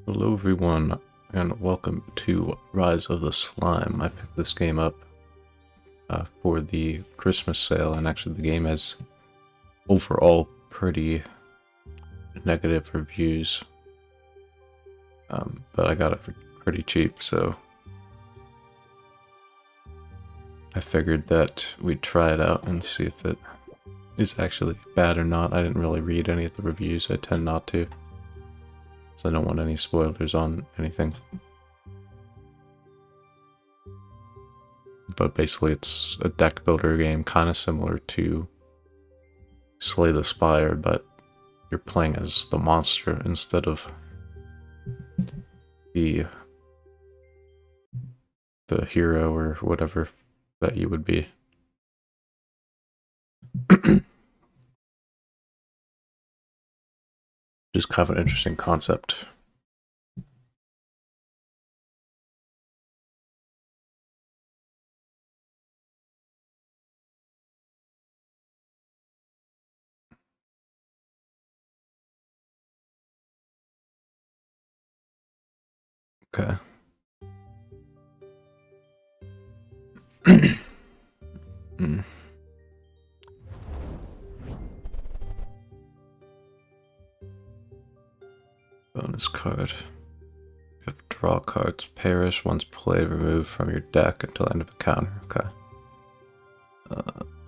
Hello everyone, and welcome to Rise of the Slime. I picked this game up for the Christmas sale, and actually the game has overall pretty negative reviews. But I got it for pretty cheap, so I figured that we'd try it out and see if it is actually bad or not. I didn't really read any of the reviews, I tend not to, so I don't want any spoilers on anything. But basically it's a deck builder game, kind of similar to Slay the Spire, but you're playing as the monster instead of the hero or whatever that you would be. Just kind of an interesting concept. Okay. mm. Bonus card. You have to draw cards. Perish once played, removed from your deck until the end of a counter. Okay.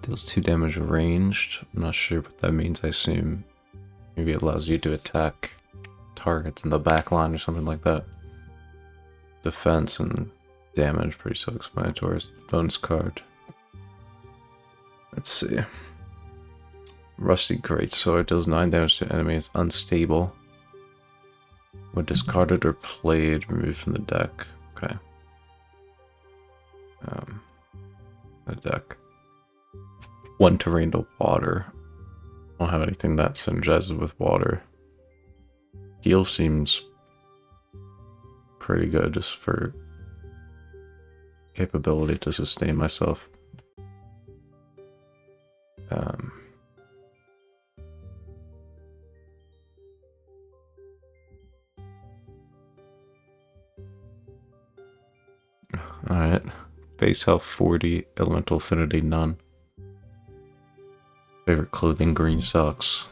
Deals 2 damage ranged. I'm not sure what that means. I assume maybe it allows you to attack targets in the back line or something like that. Defense and damage, pretty self-explanatory. Bonus card. Let's see. Rusty Greatsword deals 9 damage to enemies. Unstable. When discarded or played, removed from the deck. Okay. The deck. 1 terrain to water. I don't have anything that synergizes with water. Heal seems pretty good just for capability to sustain myself. Alright. Base health 40, elemental affinity none. Favorite clothing green socks.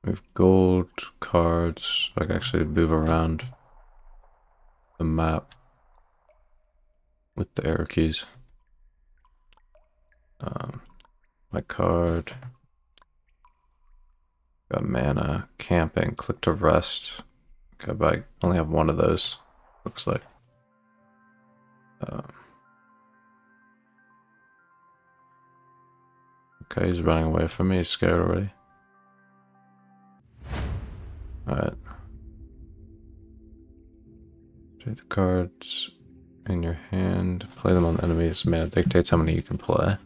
We have gold cards. I can actually move around the map with the arrow keys. My card. Got mana, camping, click to rest. Okay, but I only have one of those, looks like. Okay, he's running away from me, he's scared already. Alright. Take the cards in your hand, play them on enemies. Mana dictates how many you can play.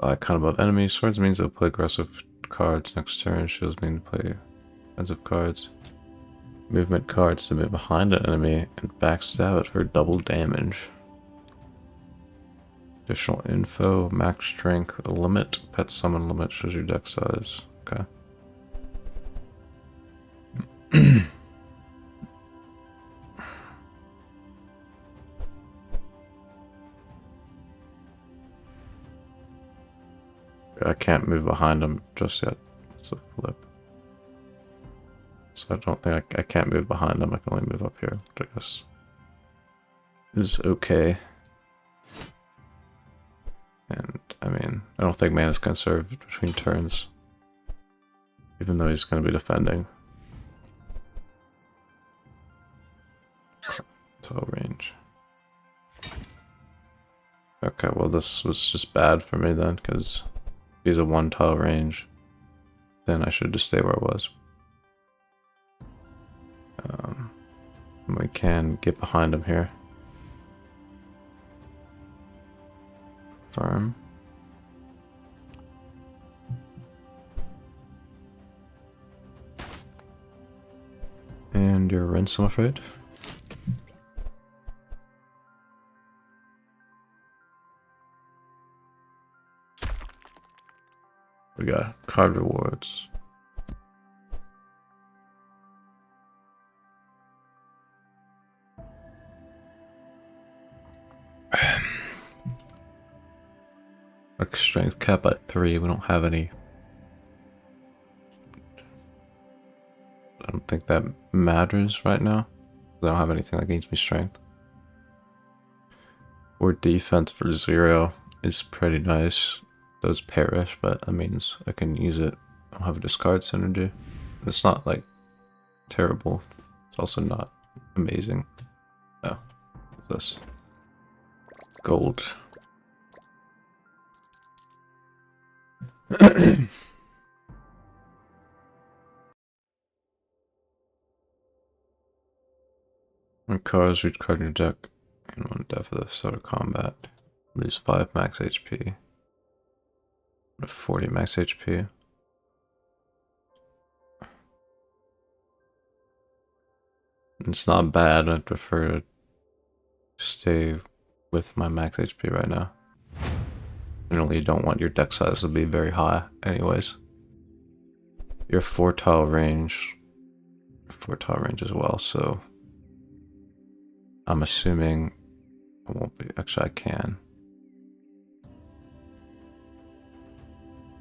Icon above enemies. Swords means they'll play aggressive cards next turn. Shields mean to play defensive cards. Movement cards to move behind an enemy and backstab it for double damage. Additional info, max strength, limit, pet summon limit shows your deck size. Okay. I can't move behind him just yet. It's a flip. So I don't think I can't move behind him. I can only move up here, which I guess is okay. And I mean, I don't think mana's conserved between turns, even though he's going to be defending. 12 range. Okay, well this was just bad for me then, because if he's a 1-tile range, then I should just stay where I was. We can get behind him here. Farm. end your rinse, I'm afraid. We got card rewards. Like strength cap at 3, we don't have any. I don't think that matters right now. I don't have anything that gains me strength. Or defense for 0 is pretty nice. Does perish, but that means I can use it. I don't have a discard synergy. It's not like terrible. It's also not amazing. Oh, what's this? Gold. When cards reach card in your deck and one death at the start of combat, lose 5 max HP. 40 max HP. It's not bad. I'd prefer to stay with my max HP right now. Generally, you don't want your deck size to be very high anyways. Your 4-tile range. 4-tile range as well, so I'm assuming I won't be. Actually, I can.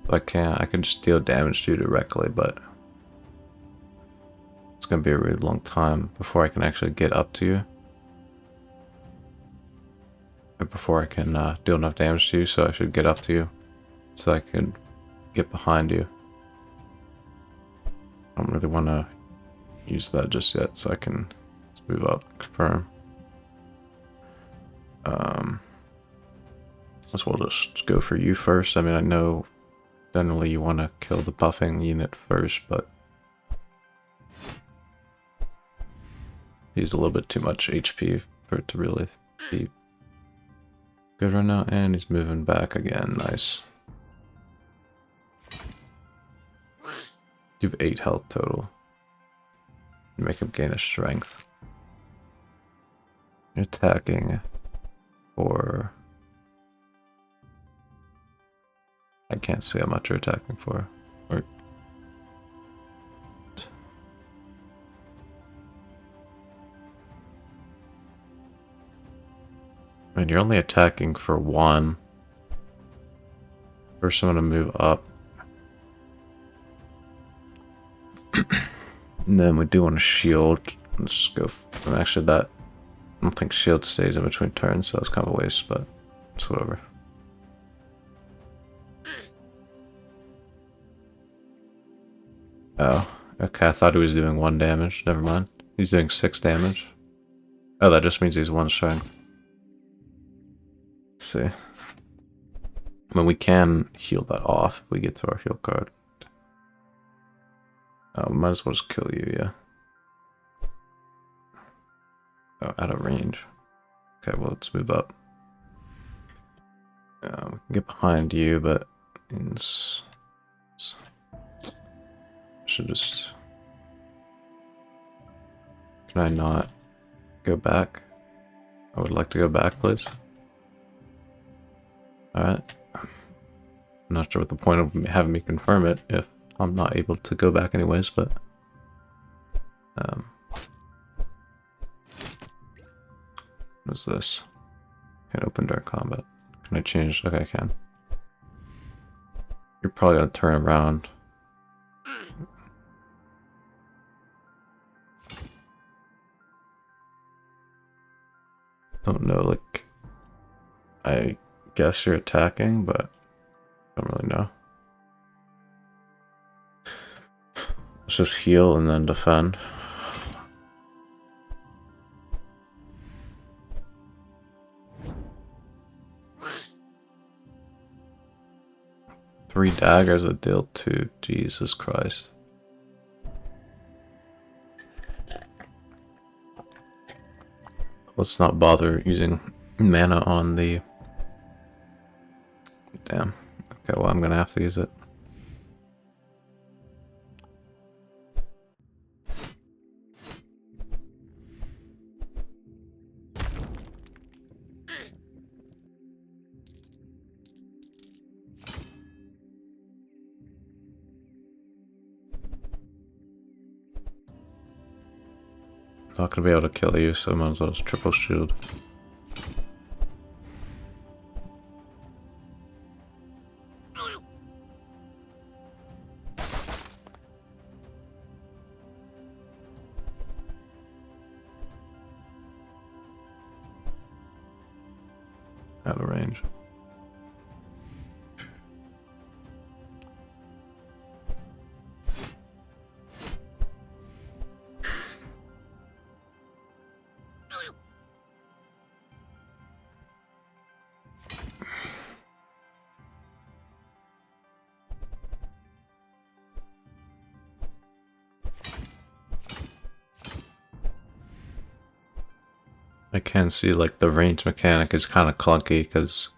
If I can, I can just deal damage to you directly, but it's gonna be a really long time before I can actually get up to you. Or before I can deal enough damage to you, so I should get up to you so I can get behind you. I don't really want to use that just yet, so I can just move up, confirm. As well just go for you first. I mean, I know generally you want to kill the buffing unit first, but he's a little bit too much HP for it to really be good right now. And he's moving back again. Nice. You have 8 health total. Make him gain a strength. You're attacking for... I can't say how much you're attacking for. Or... I mean, you're only attacking for 1. First, I'm gonna move up. And then we do want to shield. Let's just go. And actually, that I don't think shield stays in between turns, so it's kind of a waste, but it's whatever. Oh, okay. I thought he was doing 1 damage. Never mind. He's doing 6 damage. Oh, that just means he's 1 strength. Let's see. I mean, we can heal that off if we get to our heal card. Oh, might as well just kill you, yeah. Oh, out of range. Okay, well, let's move up. We can get behind you, but should just... Can I not go back? I would like to go back, please. Alright. I'm not sure what the point of having me confirm it if I'm not able to go back anyways, but... What's this? Can't open dark combat. Can I change? Okay, I can. You're probably gonna turn around. Don't know, like... I guess you're attacking, but I don't really know. Let's just heal and then defend. Three daggers that deal 2. Jesus Christ. Let's not bother using mana on the... Damn. Okay, well, I'm gonna have to use it. Not gonna be able to kill you, so I might as well just triple shield. Out of range. I can see like the range mechanic is kind of clunky because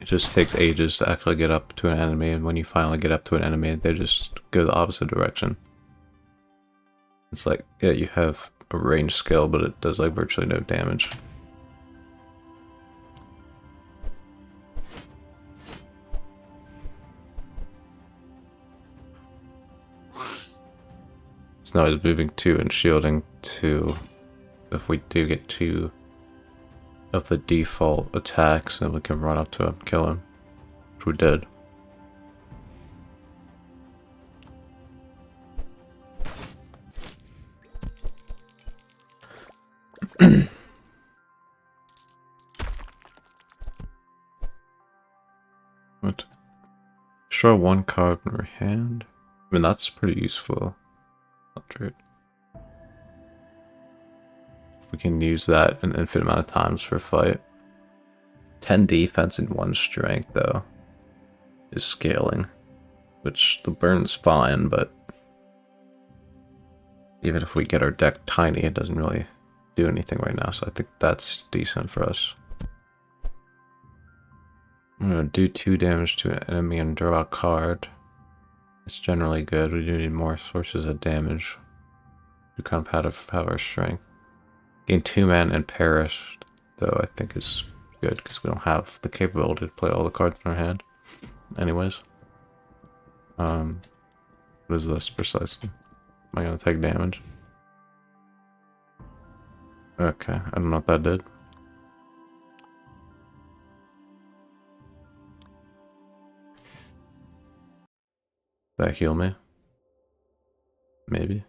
it just takes ages to actually get up to an enemy, and when you finally get up to an enemy, they just go the opposite direction. It's like, yeah, you have a range skill, but it does like virtually no damage. So now he's moving 2 and shielding 2. If we do get 2 of the default attacks, then we can run up to him, kill him, which we did. What? Draw 1 card in your hand. I mean, that's pretty useful. We can use that an infinite amount of times for a fight. 10 defense and 1 strength, though, is scaling, which the burn's fine, but even if we get our deck tiny, it doesn't really do anything right now, so I think that's decent for us. I'm gonna do 2 damage to an enemy and draw a card. It's generally good. We do need more sources of damage. We kind of have our strength. Gain 2 mana and perish, though, I think is good because we don't have the capability to play all the cards in our hand. Anyways. What is this precisely? Am I gonna take damage? Okay, I don't know what that did. Did that heal me? Maybe.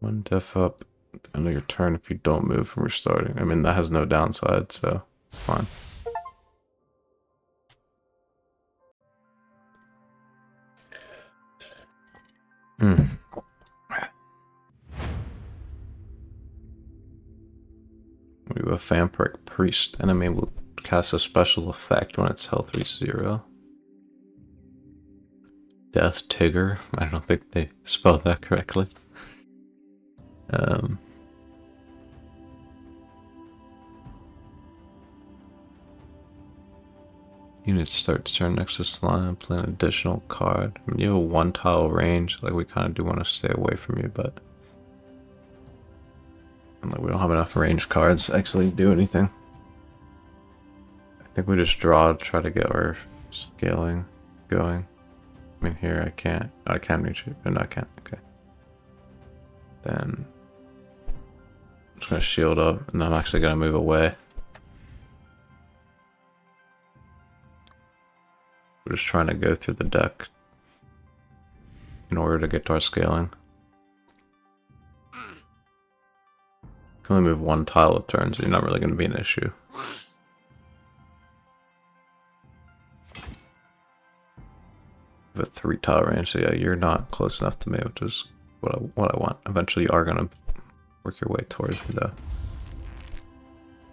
1 def up at the end of your turn if you don't move from restarting. I mean, that has no downside, so it's fine. We have a Vampiric Priest. Enemy will cast a special effect when its health reaches 0. Death Tigger. I don't think they spelled that correctly. Unit starts turn next to slime, play an additional card. I mean, you have a 1 tile range, like we kind of do want to stay away from you, but like, we don't have enough range cards to actually do anything. I think we just draw to try to get our scaling going. I mean, here I can reach it, but no, I can't. Okay. Then I'm just gonna shield up, and then I'm actually gonna move away. We're just trying to go through the deck in order to get to our scaling. Can only move 1 tile a turn, so you're not really going to be an issue. We have a 3 tile range, so yeah, you're not close enough to me, which is what I want. Eventually, you are going to work your way towards me, though.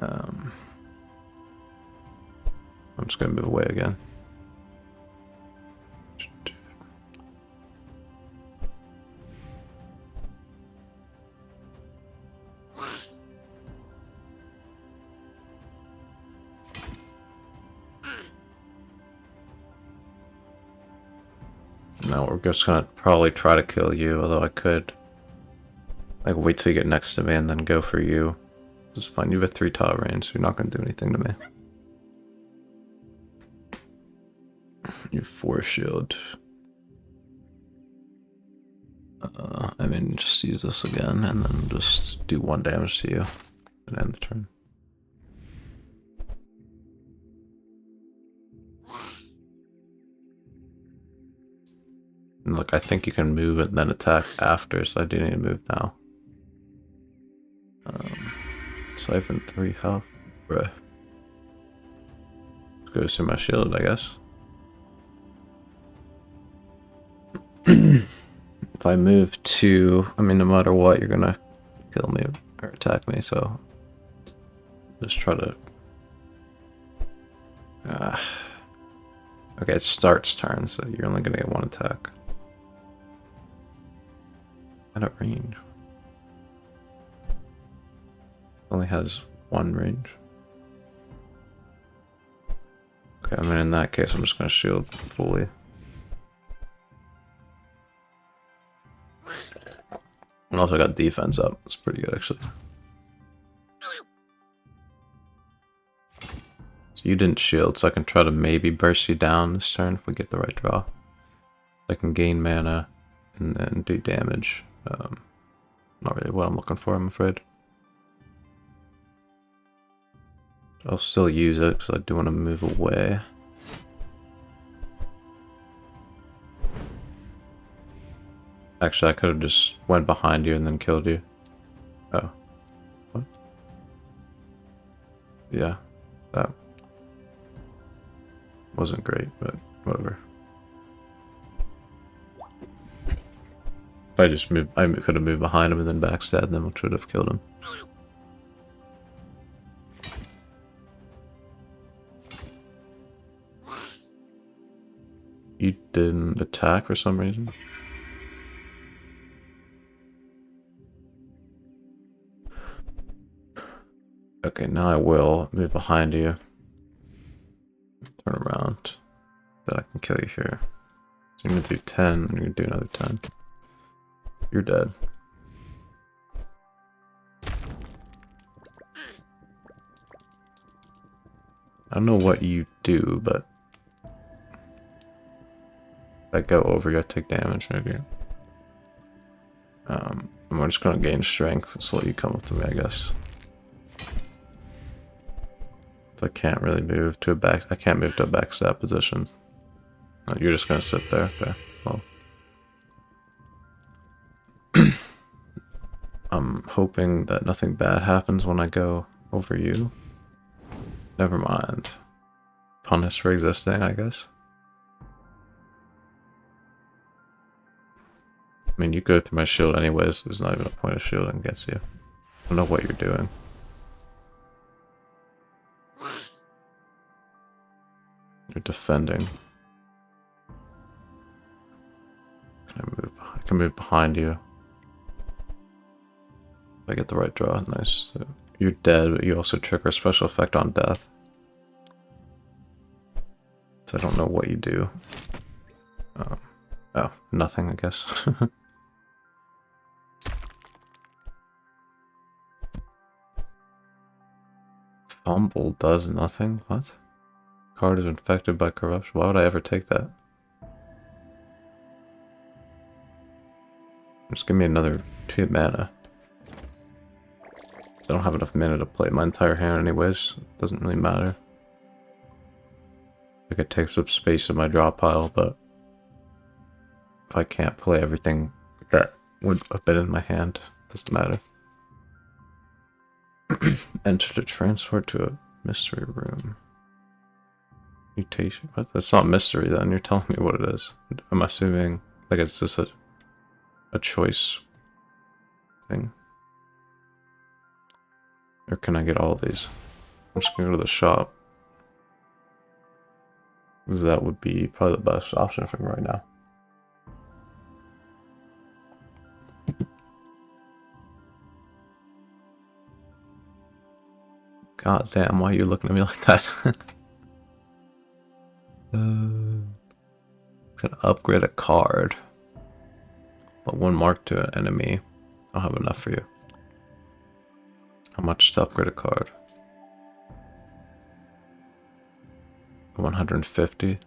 I'm just going to move away again. Now we're just gonna probably try to kill you, although I could like wait till you get next to me and then go for you. Just fine. You have a 3 tile range, so you're not gonna do anything to me. You have 4 shield. I mean, just use this again and then just do 1 damage to you and end the turn. And look, I think you can move and then attack after, so I do need to move now. Siphon 3 health. Bruh. Goes through my shield, I guess. If I move 2, I mean, no matter what, you're gonna kill me or attack me, so just try to... Okay, it starts turn, so you're only gonna get 1 attack. Out of range. Only has 1 range. Okay, I mean, in that case, I'm just gonna shield fully. And also got defense up. It's pretty good, actually. So you didn't shield, so I can try to maybe burst you down this turn if we get the right draw. I can gain mana and then do damage. Not really what I'm looking for, I'm afraid. I'll still use it because I do want to move away. Actually, I could have just went behind you and then killed you. Oh. What? Yeah. That wasn't great, but whatever. If I just moved, I could have moved behind him and then backstabbed them, which would have killed him. You didn't attack for some reason? Okay, now I will move behind you. Turn around. Then I can kill you here. So you're gonna do 10, and you're gonna do another 10. You're dead. I don't know what you do, but if I go over, you take damage, maybe. I'm just gonna gain strength and let you come up to me, I guess. So I can't really move to a back. I can't move to a backstab position. Oh, you're just gonna sit there. Okay. Well, I'm hoping that nothing bad happens when I go over you. Never mind. Punish for existing, I guess. I mean, you go through my shield anyways, so there's not even a point of shielding against you. I don't know what you're doing. You're defending. Can I move? I can move behind you. If I get the right draw, nice. So you're dead, but you also trigger a special effect on death. So I don't know what you do. Oh, nothing, I guess. Fumble does nothing? What? Card is infected by corruption. Why would I ever take that? Just give me another 2 mana. I don't have enough mana to play my entire hand anyways. It doesn't really matter. Like, it takes up space in my draw pile, but if I can't play everything that would have been in my hand, it doesn't matter. Enter to transport to a mystery room. Mutation? What? That's not mystery then, you're telling me what it is. I'm assuming, like, it's just a choice thing. Or can I get all of these? I'm just gonna go to the shop. Because that would be probably the best option for me right now. God damn, why are you looking at me like that? Can upgrade a card. But 1 mark to an enemy. I don't have enough for you. How much to upgrade a card? 150.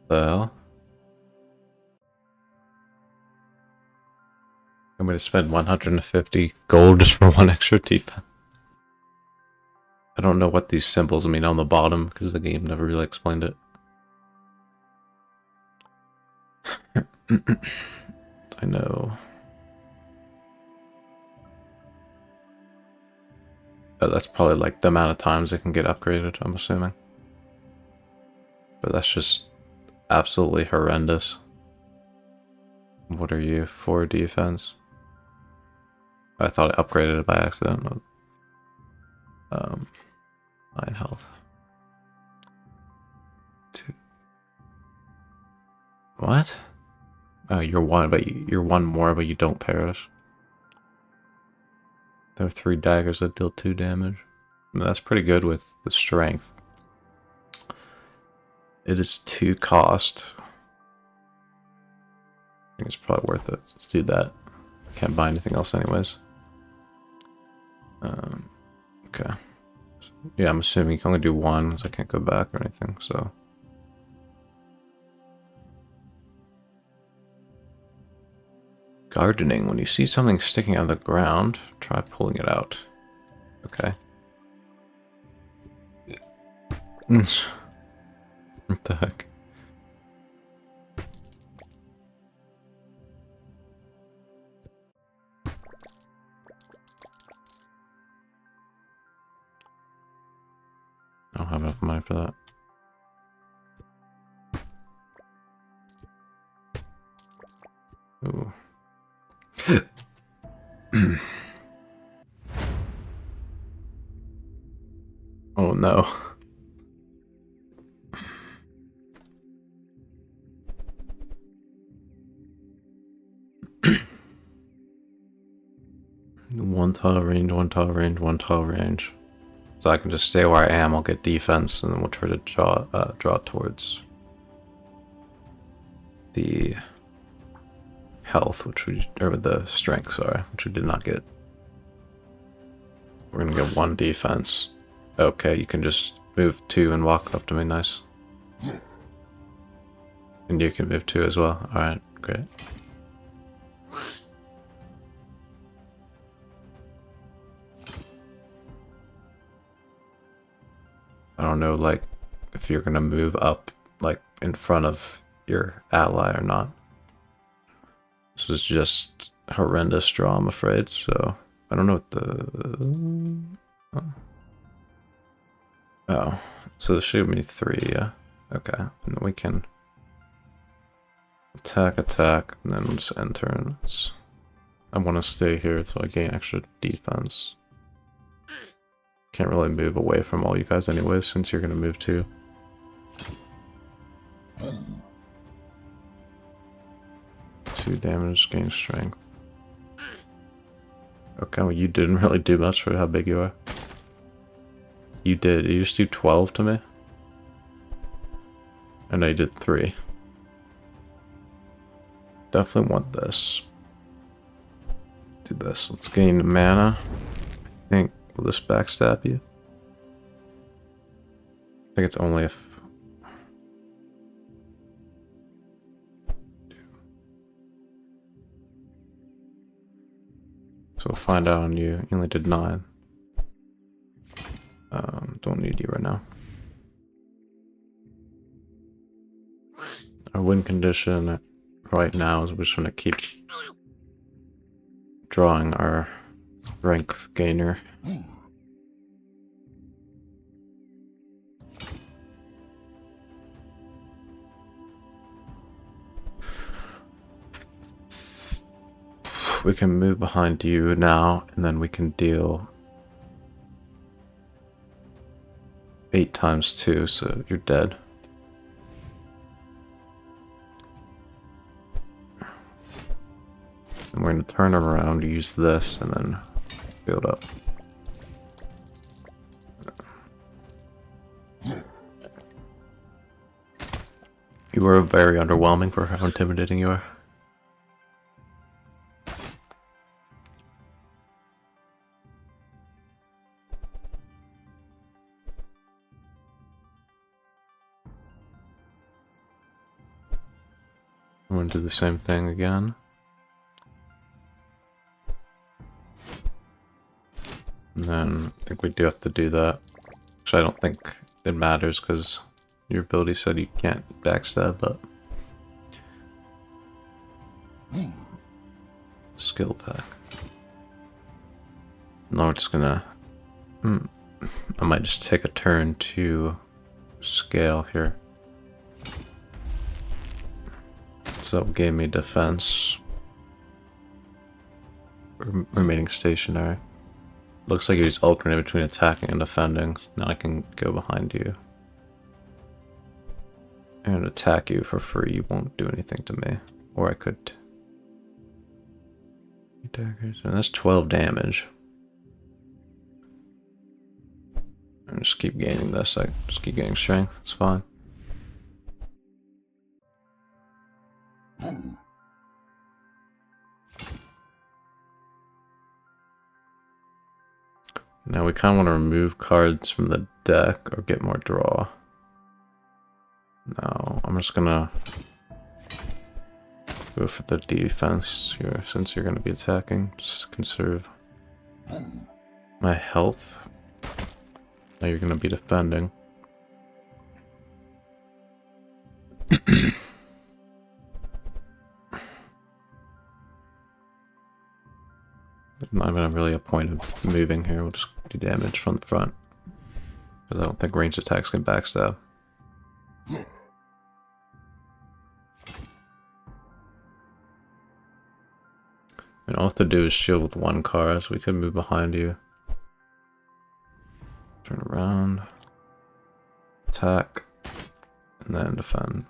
The hell? I'm going to spend 150 gold just for one extra defense. I don't know what these symbols mean on the bottom because the game never really explained it. I know. Oh, that's probably like the amount of times it can get upgraded, I'm assuming. But that's just absolutely horrendous. What are you? 4 defense? I thought I upgraded it by accident. 9 health. 2. What? Oh, you're 1, but you're 1 more, but you don't perish. There are 3 daggers that deal 2 damage. I mean, that's pretty good with the strength. It is 2 cost. I think it's probably worth it. Let's do that. Can't buy anything else anyways. Okay. Yeah, I'm assuming you can only do 1, because I can't go back or anything, so... Gardening. When you see something sticking out of the ground, try pulling it out. Okay. What the heck? I don't have enough money for that. Ooh. Oh no. One tile range, 1 tile range, 1 tile range. So I can just stay where I am, I'll get defense, and then we'll try to draw towards the health, or the strength, sorry, which we did not get. We're gonna get 1 defense. Okay, you can just move 2 and walk up to me, nice. And you can move 2 as well, alright, great. I don't know, like, if you're gonna move up, like, in front of your ally or not. This was just horrendous draw, I'm afraid, so... I don't know what the... Oh, so this should be 3, yeah. Okay, and then we can... Attack, and then we'll just end turns. I want to stay here so I gain extra defense. Can't really move away from all you guys anyway, since you're gonna move too. 2 damage, gain strength. Okay, well you didn't really do much for how big you are. You did. You just do 12 to me? I know you did 3. Definitely want this. Do this. Let's gain mana. I think. Will this backstab you? I think it's only if... So we'll find out on you. You only did 9. Don't need you right now. Our win condition right now is we're just going to keep drawing our strength gainer. We can move behind you now, and then we can deal 8 times 2, so you're dead. And we're going to turn around, use this, and then build up. You are very underwhelming for how intimidating you are. I'm going to do the same thing again. And then I think we do have to do that. Which I don't think it matters because your ability said you can't backstab, but... Skill pack. No, we're just gonna... I might just take a turn to scale here. So it gave me defense. Remaining stationary. Looks like you just alternate between attacking and defending. So now I can go behind you. And attack you for free. You won't do anything to me. Or I could... Daggers. And that's 12 damage. And just keep gaining this. I just keep getting strength. It's fine. Now we kind of want to remove cards from the deck or get more draw. No, I'm just gonna go for the defense here since you're gonna be attacking. Just conserve my health. Now you're gonna be defending. Not even really a point of moving here. We'll just do damage from the front. Because I don't think ranged attacks can backstab. And all I have to do is shield with one card, so we could move behind you. Turn around. Attack. And then defend.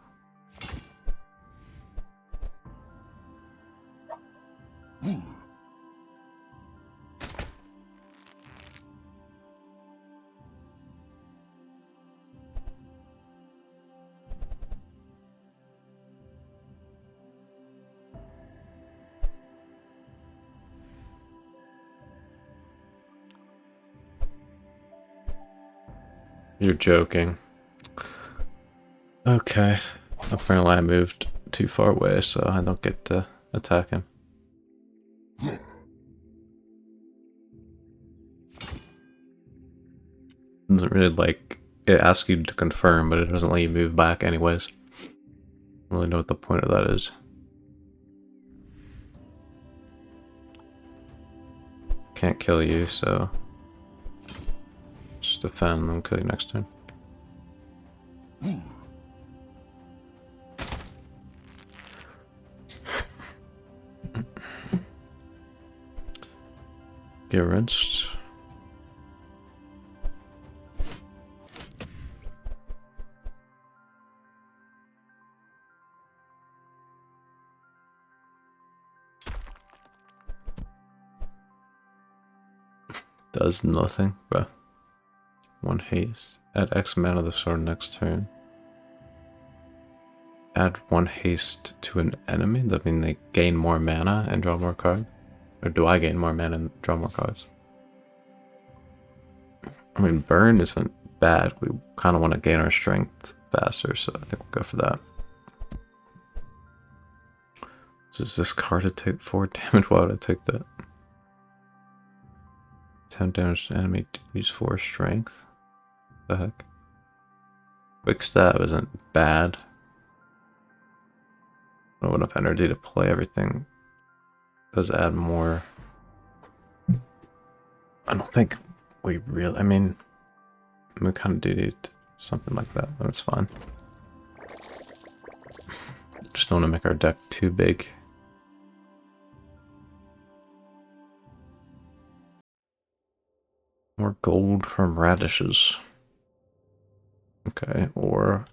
You're joking. Okay. Apparently I moved too far away, so I don't get to attack him. Doesn't really like... It asks you to confirm, but it doesn't let you move back anyways. I don't really know what the point of that is. Can't kill you, so... Just defend, and kill you next turn. Get rinsed. Does nothing, bro. One haste. Add X mana to the sword next turn. Add one haste to an enemy? Does that mean they gain more mana and draw more cards? Or do I gain more mana and draw more cards? I mean, burn isn't bad. We kind of want to gain our strength faster, so I think we'll go for that. Does this card to take 4 damage? Why would I take that? 10 damage to enemy, use 4 strength. What the heck? Quick stab isn't bad. I don't have enough energy to play everything. Does add more. I don't think we really. I mean, we kind of do need something like that, but it's fine. Just don't want to make our deck too big. More gold from radishes. Okay, or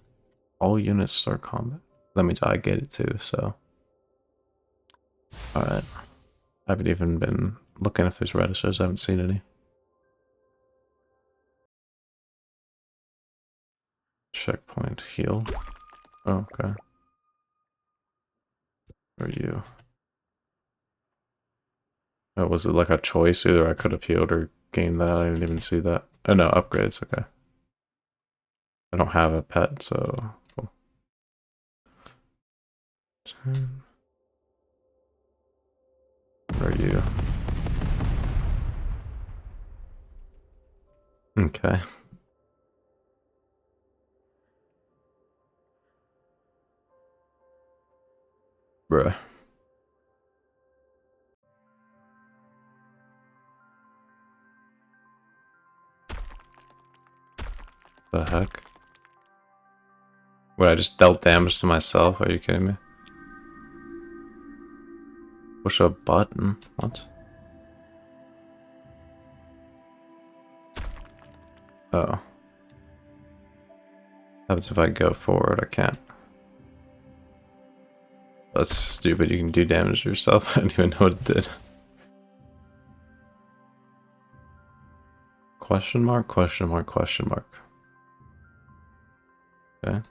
all units start combat. That means I get it too, so. Alright. I haven't even been looking if there's radishes, I haven't seen any. Checkpoint, heal. Oh, okay. Where are you? Oh, was it like a choice? Either I could have healed or gained that. I didn't even see that. Oh no, upgrades, okay. I don't have a pet, so cool. Where are you? Okay. Bruh. The heck? What, I just dealt damage to myself? Are you kidding me? Push a button? What? Oh. Happens if I go forward, I can't. That's stupid, you can do damage to yourself. I didn't even know what it did. Question mark, question mark, question mark. Okay.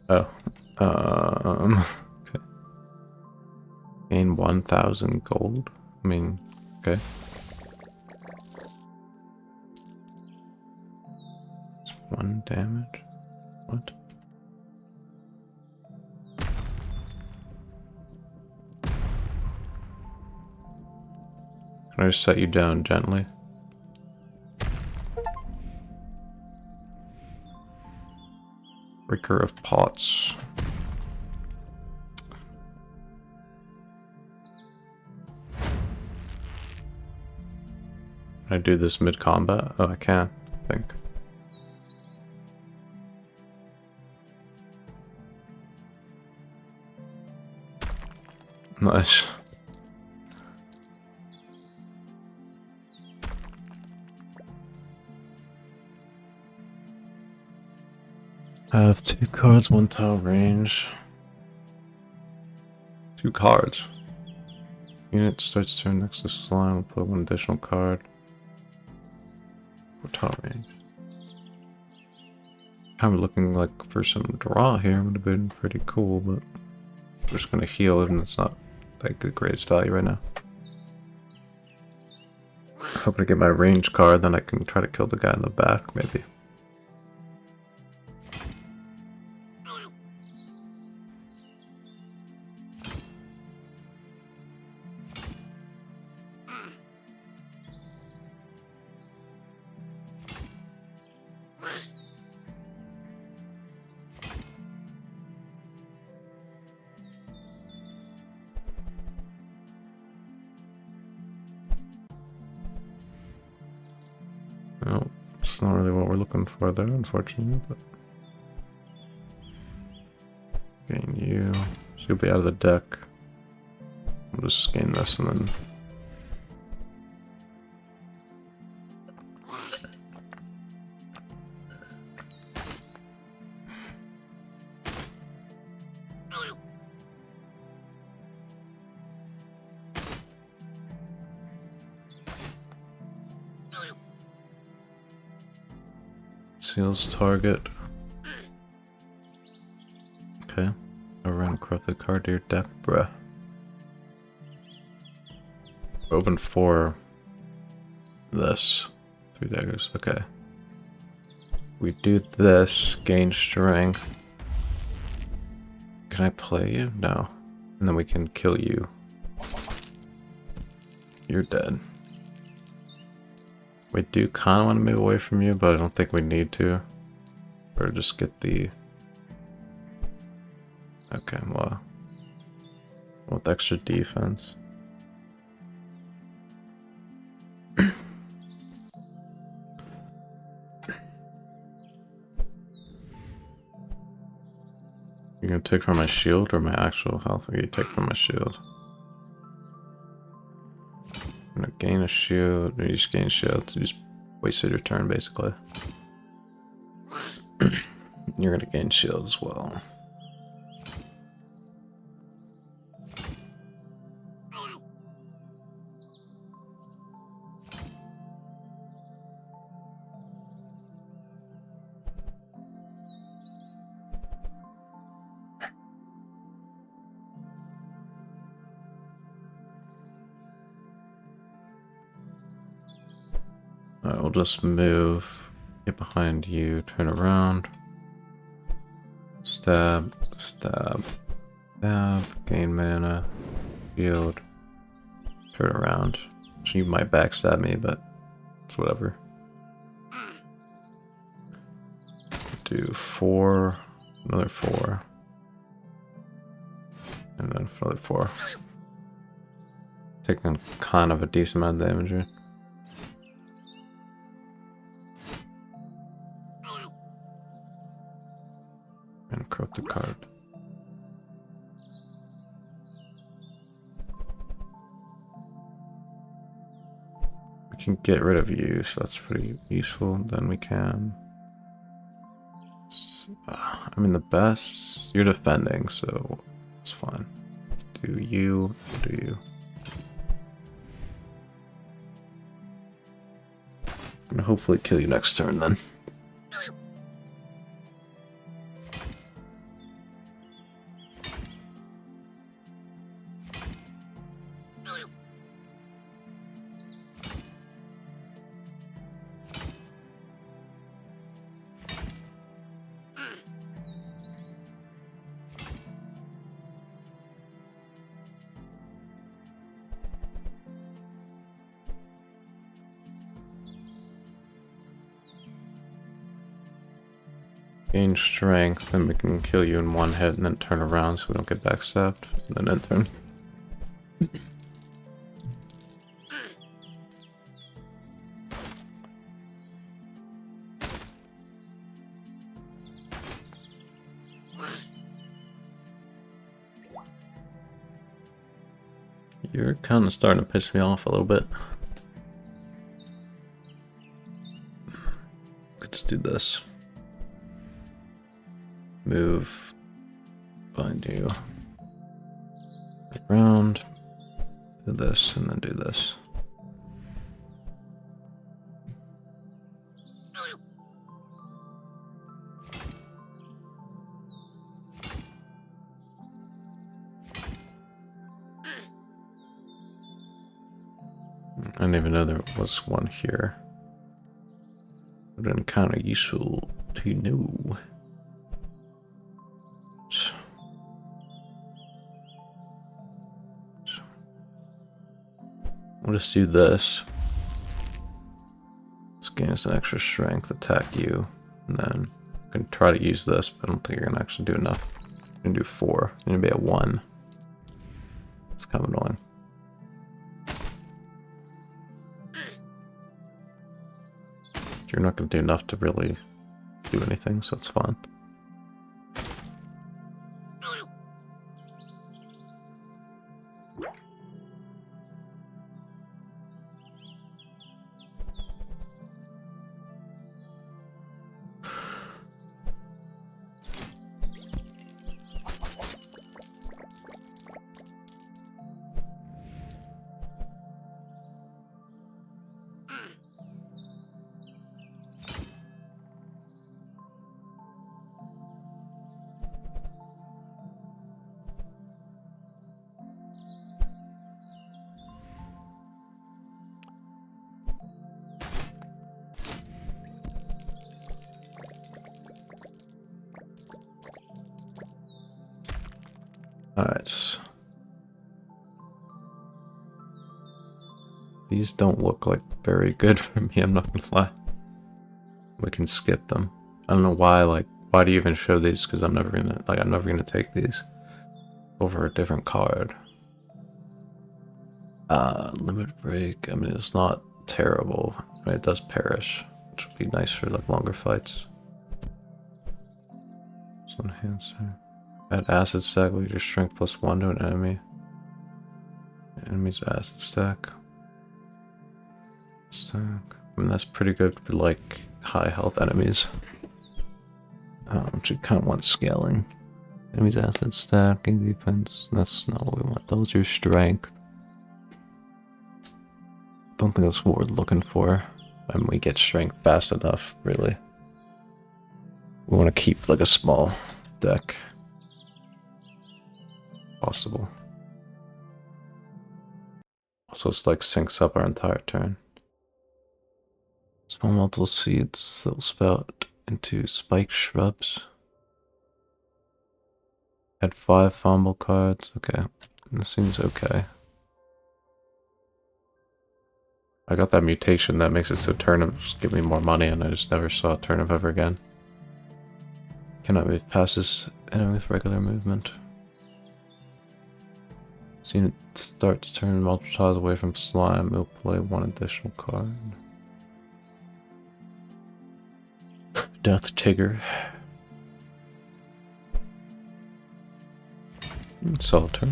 Oh. Okay. Gain 1,000 gold? I mean, okay. It's 1 damage? What? Can I just set you down gently? Breaker of pots. Can I do this mid-combat? Oh, I can, I think. Nice. I have 2 cards, 1 tile range. 2 cards. Unit starts turn next to slime, will put 1 additional card. 4 tile range. Kind of looking like for some draw here would have been pretty cool, but we're just gonna heal it and it's not like the greatest value right now. Hoping to get my range card, then I can try to kill the guy in the back, maybe. No, it's not really what we're looking for there, unfortunately, but... Gain you. So you'll be out of the deck. I'll just gain this and then... Seals target. Okay. Overrun corrupted card to your deck, bruh. Open 4. This. 3 daggers, okay. We do this, gain strength. Can I play you? No. And then we can kill you. You're dead. We do kind of want to move away from you, but I don't think we need to. Or just get the... Okay, well... With extra defense. You're gonna take from my shield or my actual health? Okay, you take from my shield. I'm gonna gain a shield, or you just gain shields, you just wasted your turn basically. You're gonna gain shield as well. Alright, we'll just move, get behind you, turn around, stab, stab, stab, gain mana, shield, turn around. She might backstab me, but it's whatever. Do 4, another 4, and then another 4. Taking kind of a decent amount of damage here. And corrupted card. We can get rid of you, so that's pretty useful. Then we can. I mean, the best. You're defending, so it's fine. Do you? Do you? I'm gonna hopefully kill you next turn then. Gain strength, then we can kill you in one hit and then turn around so we don't get backstabbed, and then end turn. You're kind of starting to piss me off a little bit. Let's do this. Move, find you, around, do this, and then do this. I didn't even know there was one here. Would have been kind of useful to know. We'll just do this. This gain us an extra strength, attack you, and then I can try to use this, but I don't think you're gonna actually do enough. You're gonna do 4. You're gonna be at 1. It's kind of annoying. You're not gonna do enough to really do anything, so it's fine. Alright. These don't look like very good for me, I'm not gonna lie. We can skip them. I don't know why, like, why do you even show these? Because I'm never gonna take these over a different card. Limit break, I mean, it's not terrible. I mean, it does perish, which would be nice for like longer fights. It's enhancer. Add acid stack, lead your strength +1 to an enemy. Enemy's acid stack. Stack. I mean, that's pretty good for like high health enemies. Which you kind of want scaling. Enemy's acid stack, and defense. That's not what we want. That was your strength. Don't think that's what we're looking for. And we get strength fast enough, really. We want to keep like a small deck. Possible. Also, it's like syncs up our entire turn. Small multiple seeds that will sprout into spiked shrubs. Had 5 fumble cards. Okay. This seems okay. I got that mutation that makes it so turnips give me more money, and I just never saw a turnip ever again. Cannot move past this enemy with regular movement. Seen it start to turn multiple tiles away from slime, we'll play 1 additional card. Death Tigger. Solitaire.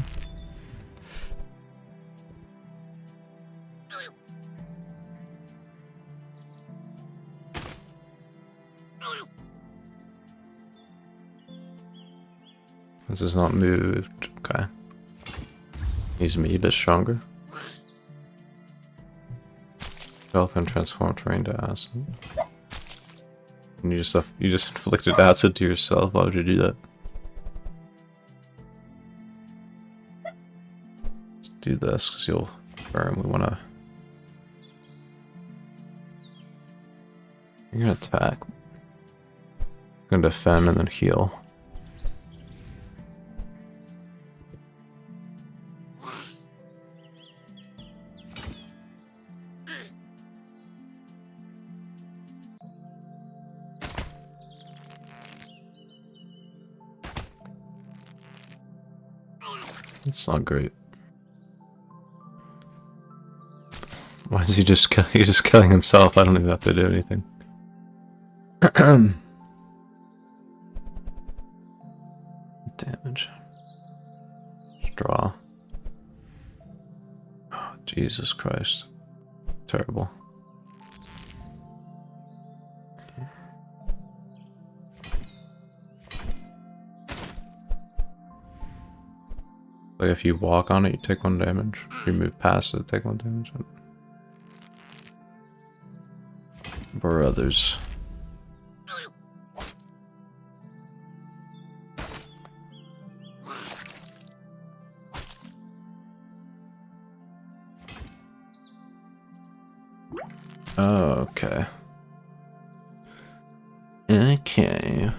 This is not moved. Okay. Needs me a bit stronger. Health and transform terrain to acid. And you just inflicted acid to yourself. Why would you do that? Let's do this because you'll burn. We wanna. You're gonna attack. You're gonna defend and then heal. It's not great. Why is he just killing himself? I don't even have to do anything. Damage. Straw. Oh, Jesus Christ. Terrible. Like if you walk on it, you take 1 damage. If you move past it, take 1 damage. Brothers. Oh, okay. Okay.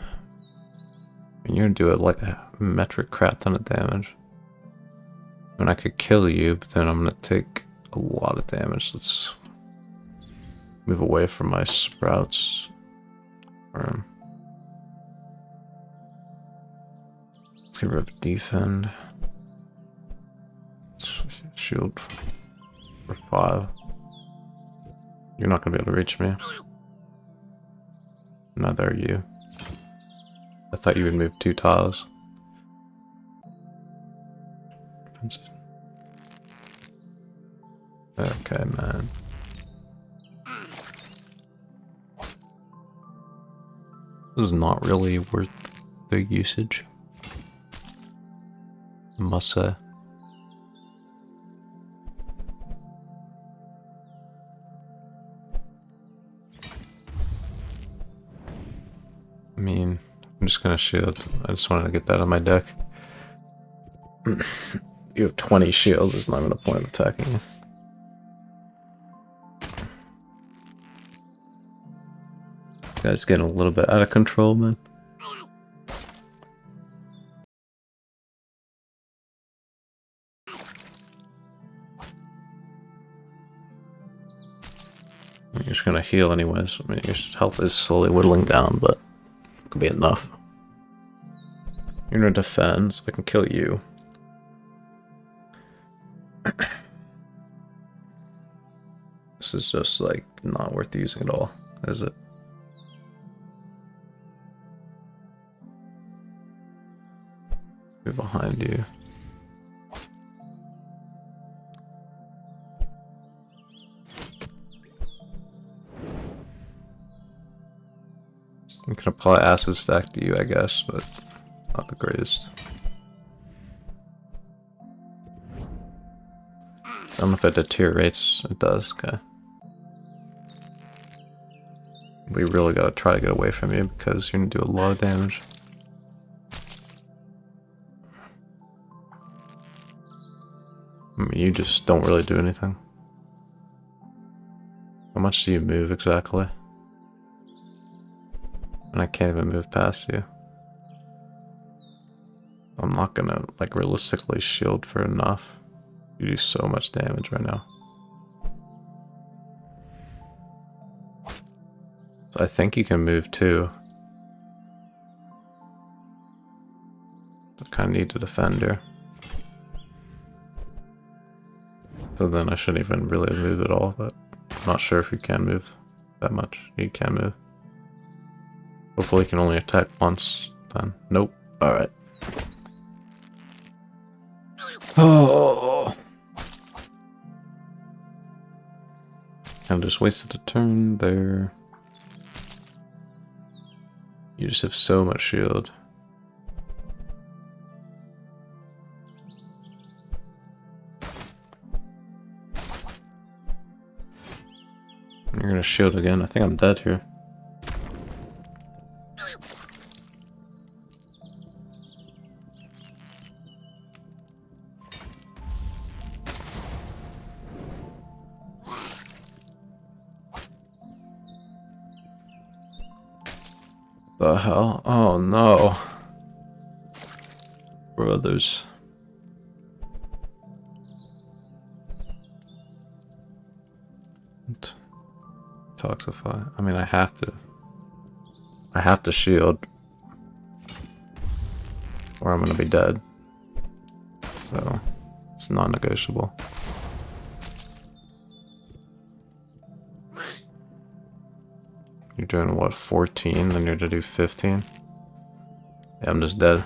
And you're gonna do it like a metric crap ton of damage. I mean, I could kill you, but then I'm gonna take a lot of damage. Let's move away from my sprouts. Let's get rid of defend. Shield for 5. You're not gonna be able to reach me. Neither are you. I thought you would move 2 tiles. Okay, man. This is not really worth the usage, I must say. I mean, I'm just gonna shield. I just wanted to get that on my deck. You have 20 shields, it's not even a point of attacking you. This guy's getting a little bit out of control, man. You're just gonna heal anyways. I mean, your health is slowly whittling down, but it could be enough. You're gonna defend, so I can kill you. This is just like not worth using at all, is it? Be behind you. I can apply acid stack to you, I guess, but not the greatest. I don't know if it deteriorates. It does, okay. We really gotta try to get away from you because you're gonna do a lot of damage. I mean, you just don't really do anything. much do you move exactly? And I can't even move past you. I'm not gonna, like, realistically shield for enough. You do so much damage right now. So I think you can move too. I kind of need to defend here. So then I shouldn't even really move at all, but I'm not sure if you can move that much. You can move. Hopefully you can only attack once then. Nope. Alright. Oh! I just wasted a turn there. You just have so much shield. You're gonna shield again. I think I'm dead here. The hell? Oh no. Brothers. Toxify. I mean, I have to. I have to shield. Or I'm gonna be dead. So, it's non-negotiable. You're doing what, 14? Then you're to do 15? Yeah, I'm just dead.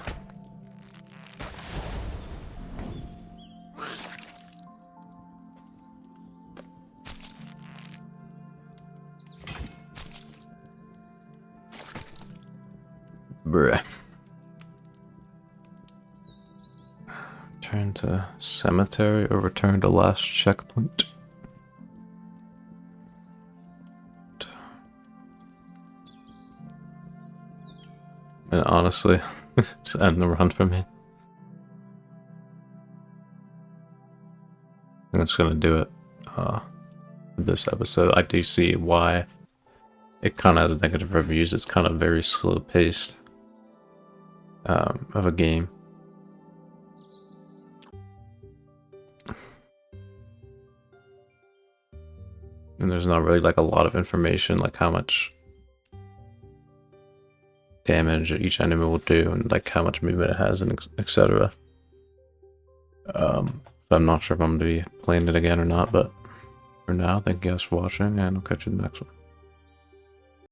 Bruh. Return to cemetery or return to last checkpoint. And honestly, just end the run for me. I think that's gonna do it for this episode. I do see why it kind of has negative reviews. It's kind of very slow paced of a game. And there's not really like a lot of information, like how much damage each enemy will do and like how much movement it has and etc. I'm not sure if I'm going to be playing it again or not, but for now, thank you guys for watching and I'll catch you in the next one.